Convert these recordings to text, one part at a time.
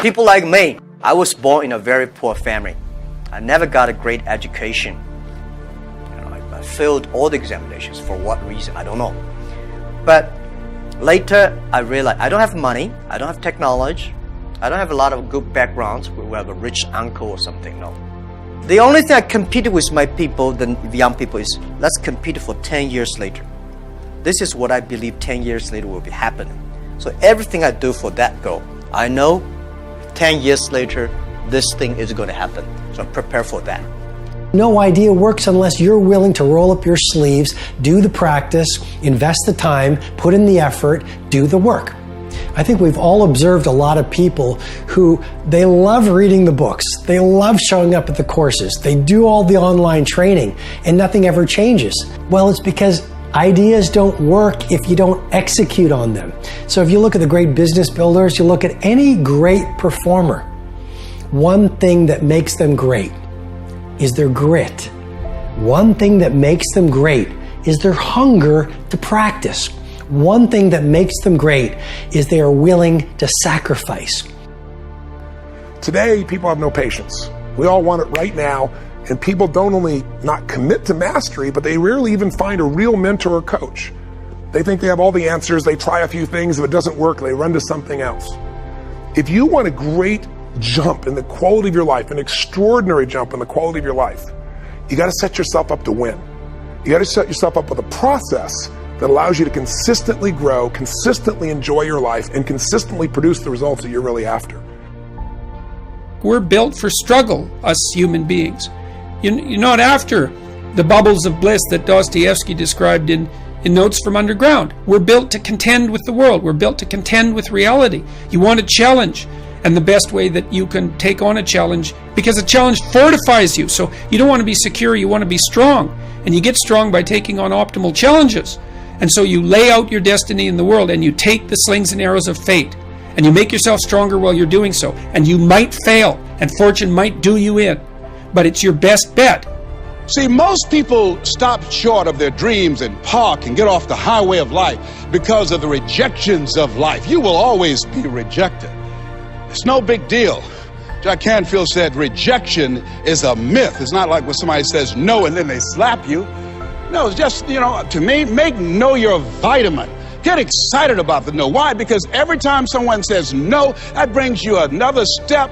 People like me, I was born in a very poor family. I never got a great education. I failed all the examinations. For what reason? I don't know. But later, I realized I don't have money, I don't have technology, I don't have a lot of good backgrounds. We have a rich uncle or something, no. The only thing I competed with my people, the young people, is let's compete for 10 years later. This is what I believe 10 years later will be happening. So everything I do for that goal, I know 10 years later, this thing is going to happen. So prepare for that. No idea works unless you're willing to roll up your sleeves, do the practice, invest the time, put in the effort, do the work. I think we've all observed a lot of people who they love reading the books, they love showing up at the courses, they do all the online training, and nothing ever changes. Well, it's because ideas don't work if you don't execute on them. So if you look at the great business builders, you look at any great performer, one thing that makes them great is their grit. One thing that makes them great is their hunger to practice. One thing that makes them great is they are willing to sacrifice. Today, people have no patience. We all want it right now, and people don't only not commit to mastery, but they rarely even find a real mentor or coach. They think they have all the answers, they try a few things, if it doesn't work, they run to something else. If you want a great jump in the quality of your life, an extraordinary jump in the quality of your life, you got to set yourself up to win. You got to set yourself up with a process that allows you to consistently grow, consistently enjoy your life, and consistently produce the results that you're really after. We're built for struggle, us human beings. You're not after the bubbles of bliss that Dostoevsky described in Notes from Underground. We're built to contend with the world. We're built to contend with reality. You want a challenge. And the best way that you can take on a challenge, because a challenge fortifies you. So you don't want to be secure, you want to be strong. And you get strong by taking on optimal challenges. And so you lay out your destiny in the world and you take the slings and arrows of fate. And you make yourself stronger while you're doing so. And you might fail, and fortune might do you in. But it's your best bet. See, most people stop short of their dreams and park and get off the highway of life because of the rejections of life. You will always be rejected. It's no big deal. Jack Canfield said rejection is a myth. It's not like when somebody says no and then they slap you. No, it's just, to me, make no your vitamin. Get excited about the no. Why? Because every time someone says no, that brings you another step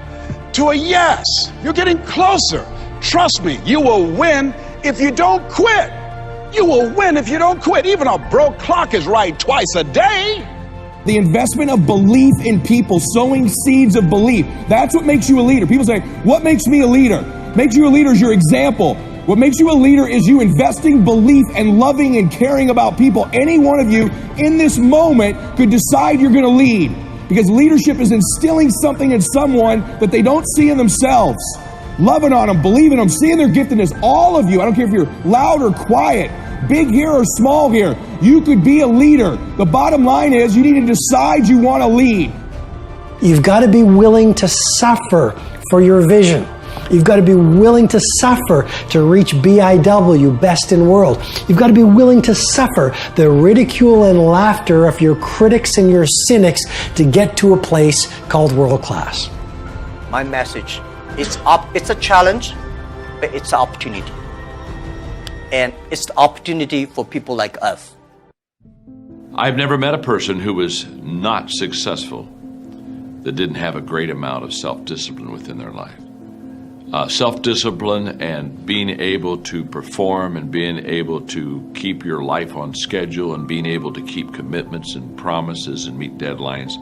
to a yes. You're getting closer. Trust me, you will win if you don't quit. You will win if you don't quit. Even a broke clock is right twice a day. The investment of belief in people, sowing seeds of belief. That's what makes you a leader. People say, what makes me a leader? Makes you a leader is your example. What makes you a leader is you investing belief and loving and caring about people. Any one of you in this moment could decide you're going to lead, because leadership is instilling something in someone that they don't see in themselves. Loving on them, believing them, seeing their giftedness. All of you, I don't care if you're loud or quiet, big here or small here, you could be a leader. The bottom line is you need to decide you want to lead. You've got to be willing to suffer for your vision. You've got to be willing to suffer to reach BIW, best in world. You've got to be willing to suffer the ridicule and laughter of your critics and your cynics to get to a place called world class. My message, it's a challenge, but it's an opportunity. And it's the opportunity for people like us. I've never met a person who was not successful that didn't have a great amount of self-discipline within their life. Self-discipline and being able to perform and being able to keep your life on schedule and being able to keep commitments and promises and meet deadlines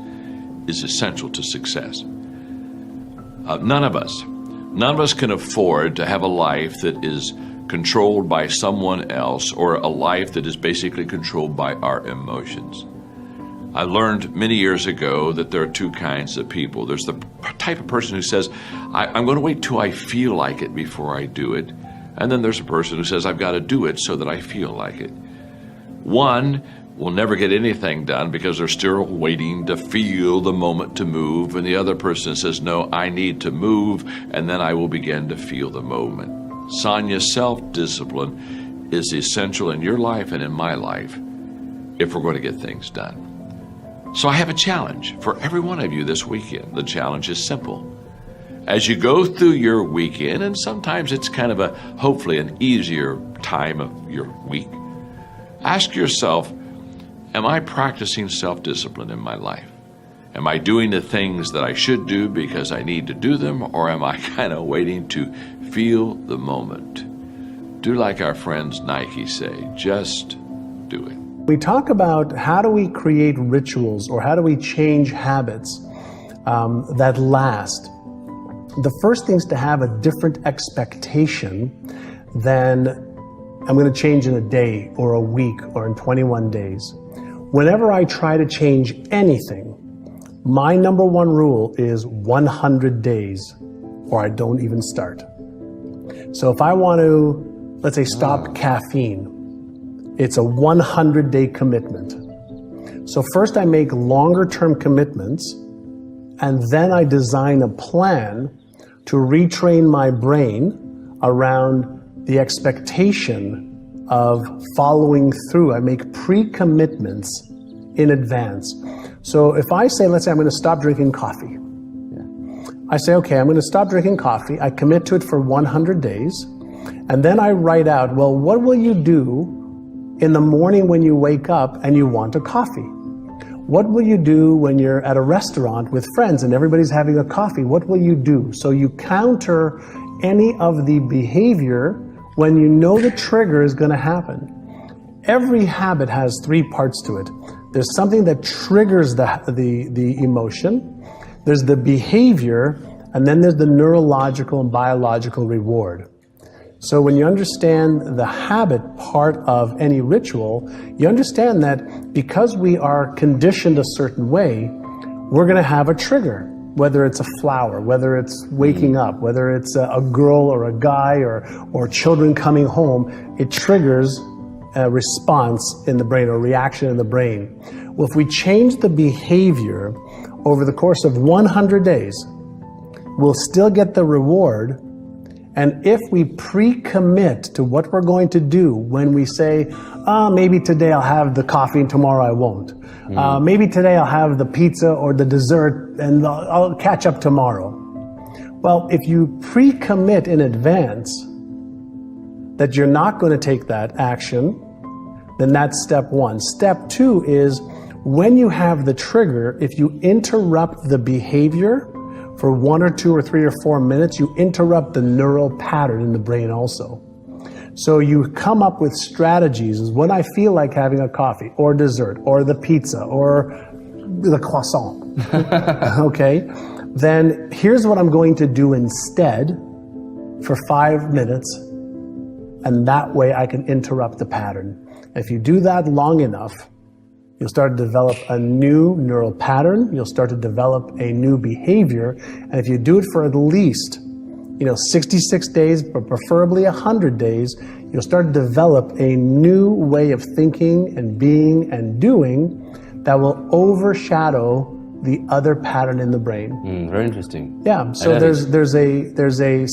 is essential to success. None of us can afford to have a life that is controlled by someone else, or a life that is basically controlled by our emotions. I learned many years ago that there are two kinds of people. There's the type of person who says, I'm going to wait till I feel like it before I do it. And then there's a person who says, I've got to do it so that I feel like it. One will never get anything done because they're still waiting to feel the moment to move. And the other person says, no, I need to move, and then I will begin to feel the moment. Sonia, self-discipline is essential in your life and in my life if we're going to get things done. So I have a challenge for every one of you this weekend. The challenge is simple. As you go through your weekend, and sometimes it's kind of hopefully an easier time of your week, ask yourself, am I practicing self-discipline in my life? Am I doing the things that I should do because I need to do them, or am I kind of waiting to feel the moment? Do like our friends Nike say, just do it. We talk about how do we create rituals or how do we change habits that last. The first thing is to have a different expectation than I'm going to change in a day or a week or in 21 days. Whenever I try to change anything, my number one rule is 100 days or I don't even start. So if I want to, let's say, stop caffeine, it's a 100-day commitment. So first I make longer-term commitments, and then I design a plan to retrain my brain around the expectation of following through. I make pre-commitments in advance. So if I say, let's say I'm going to stop drinking coffee. I say, okay, I'm going to stop drinking coffee. I commit to it for 100 days. And then I write out, well, what will you do in the morning when you wake up and you want a coffee? What will you do when you're at a restaurant with friends and everybody's having a coffee? What will you do? So you counter any of the behavior when you know the trigger is going to happen. Every habit has three parts to it. There's something that triggers the emotion, there's the behavior, and then there's the neurological and biological reward. So when you understand the habit part of any ritual, you understand that because we are conditioned a certain way, we're going to have a trigger, whether it's a flower, whether it's waking up, whether it's a girl or a guy or children coming home. It triggers a response in the brain or reaction in the brain. Well, if we change the behavior over the course of 100 days, we'll still get the reward. And if we pre-commit to what we're going to do when we say, maybe today I'll have the coffee and tomorrow I won't. Maybe today I'll have the pizza or the dessert and I'll catch up tomorrow. Well, if you pre-commit in advance that you're not going to take that action, then that's step one. Step two is when you have the trigger, if you interrupt the behavior for 1 or 2 or 3 or 4 minutes, you interrupt the neural pattern in the brain also. So you come up with strategies is when I feel like having a coffee or dessert or the pizza or the croissant, okay? Then here's what I'm going to do instead for 5 minutes, and that way I can interrupt the pattern. If you do that long enough, you'll start to develop a new neural pattern. You'll start to develop a new behavior. And if you do it for at least, 66 days, but preferably 100 days, you'll start to develop a new way of thinking and being and doing that will overshadow the other pattern in the brain. Very interesting. Yeah. So there's a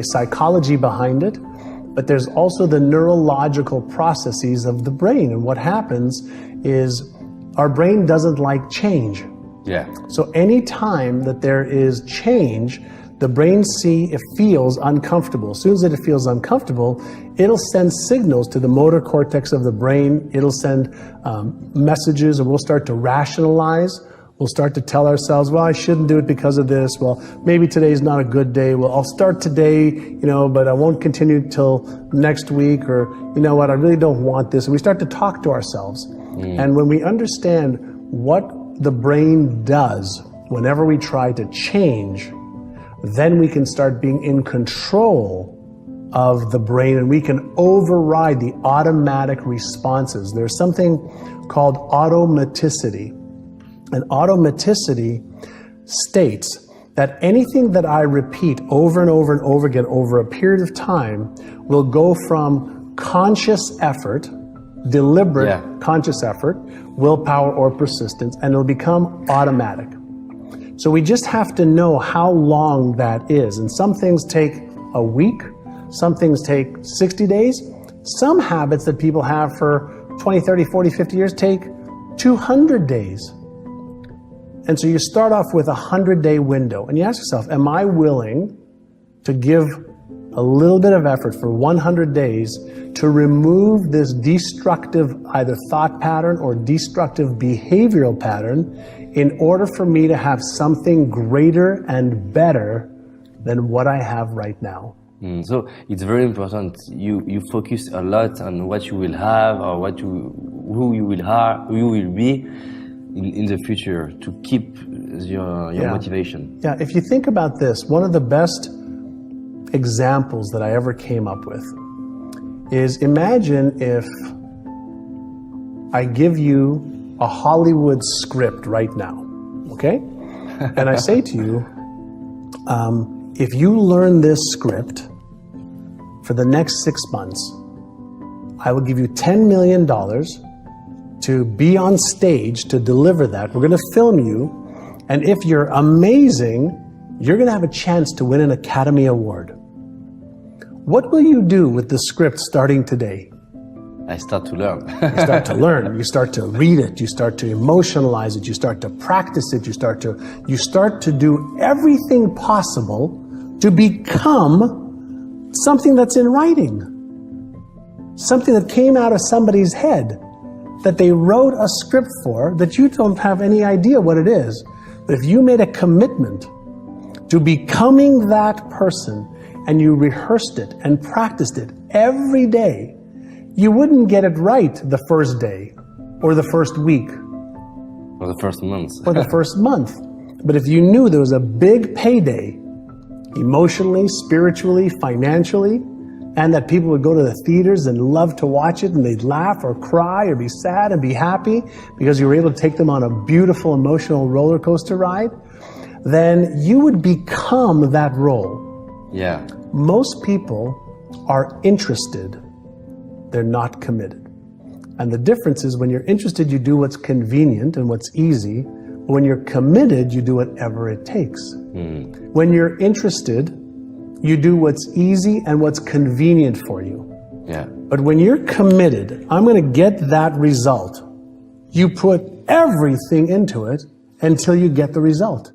psychology behind it, but there's also the neurological processes of the brain. And what happens is our brain doesn't like change. Yeah. So any time that there is change, the brain feels uncomfortable. As soon as it feels uncomfortable, it'll send signals to the motor cortex of the brain. It'll send messages, and we'll start to rationalize. We'll start to tell ourselves, well, I shouldn't do it because of this. Well, maybe today's not a good day. Well, I'll start today, but I won't continue till next week. Or, you know what, I really don't want this. And we start to talk to ourselves. And when we understand what the brain does whenever we try to change, then we can start being in control of the brain, and we can override the automatic responses. There's something called automaticity. And automaticity states that anything that I repeat over and over and over again over a period of time will go from conscious effort, deliberate conscious effort, willpower or persistence, and it'll become automatic. So we just have to know how long that is. And some things take a week, some things take 60 days. Some habits that people have for 20, 30, 40, 50 years take 200 days. And so you start off with a 100-day window, and you ask yourself, am I willing to give a little bit of effort for 100 days to remove this destructive either thought pattern or destructive behavioral pattern in order for me to have something greater and better than what I have right now? So it's very important. You focus a lot on what you will have or who you will be in the future to keep your motivation. Yeah, if you think about this, one of the best examples that I ever came up with is, imagine if I give you a Hollywood script right now, okay? And I say to you, if you learn this script for the next 6 months, I will give you $10 million to be on stage to deliver that. We're going to film you, and if you're amazing, you're going to have a chance to win an Academy Award. What will you do with the script starting today? I start to learn. You start to learn. You start to read it. You start to emotionalize it. You start to practice it. You start to do everything possible to become something that's in writing. Something that came out of somebody's head, that they wrote a script for, that you don't have any idea what it is. But if you made a commitment to becoming that person, and you rehearsed it and practiced it every day, you wouldn't get it right the first day or the first week or the first month. or the first month. But if you knew there was a big payday, emotionally, spiritually, financially, and that people would go to the theaters and love to watch it, and they'd laugh or cry or be sad and be happy because you were able to take them on a beautiful emotional roller coaster ride, then you would become that role. Yeah. Most people are interested, they're not committed. And the difference is, when you're interested, you do what's convenient and what's easy. When you're committed, you do whatever it takes. When you're interested, you do what's easy and what's convenient for you. Yeah. But when you're committed, I'm going to get that result, you put everything into it until you get the result.